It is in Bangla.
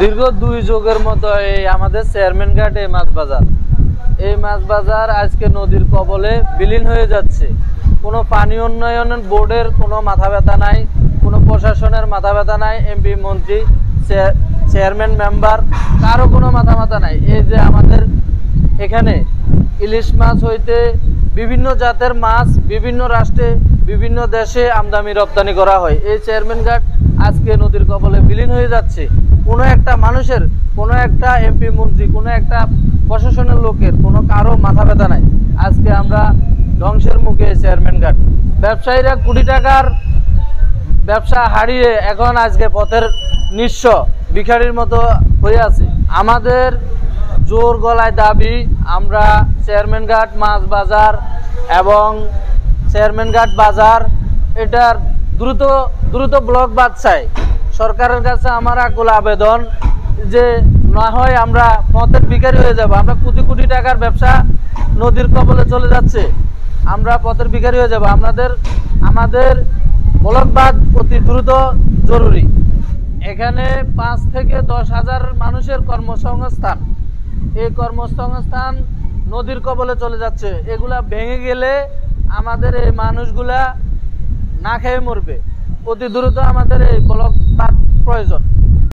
দীর্ঘ 2 যুগের মতো এই আমাদের চেয়ারম্যান ঘাট এই মাছ বাজার আজকে নদীর কবলে বিলীন হয়ে যাচ্ছে। কোনো পানি উন্নয়ন বোর্ডের কোনো মাথা ব্যথা নাই, কোনো প্রশাসনের মাথা ব্যথা নাই, এমপি মন্ত্রী চেয়ারম্যান মেম্বার কারো কোনো মাথা নাই। এই যে আমাদের এখানে ইলিশ মাছ হইতে বিভিন্ন জাতের মাছ বিভিন্ন রাষ্ট্রে বিভিন্ন দেশে আমদানি রপ্তানি করা হয়। এই চেয়ারম্যান ঘাট আজকে নদীর কবলে বিলীন হয়ে যাচ্ছে। কোনো একটা মানুষের, কোনো একটা এমপি মন্ত্রী, কোনো একটা প্রশাসনের লোকের কোনো কারো মাথা ব্যথা নাই। আজকে আমরা ধ্বংসের মুখে চেয়ারম্যান ঘাট। ব্যবসায়ীরা কোটি টাকার ব্যবসা হারিয়ে এখন আজকে পথের নিঃস্ব ভিখারির মতো হয়ে আছে। আমাদের জোর গলায় দাবি, আমরা চেয়ারম্যান ঘাট মাছ বাজার এবং চেয়ারম্যান ঘাট বাজার এটার দ্রুত ব্লক বাদ চাই। সরকারের কাছে আমার আকুল আবেদন যে না হয় আমরা পথের ভিখারি হয়ে যাব। আমরা কোটি কোটি টাকার ব্যবসা নদীর কবলে চলে যাচ্ছে, আমরা পথের ভিখারি হয়ে যাব। আমাদের ব্লক বাদ অতি দ্রুত জরুরি। এখানে 5 থেকে 10 হাজার মানুষের কর্মসংস্থান, এই কর্মসংস্থান নদীর কবলে চলে যাচ্ছে। এগুলা ভেঙে গেলে আমাদের এই মানুষগুলা না খেয়ে মরবে। অতি দ্রুত আমাদের এই ব্লক বাদ প্রয়োজন।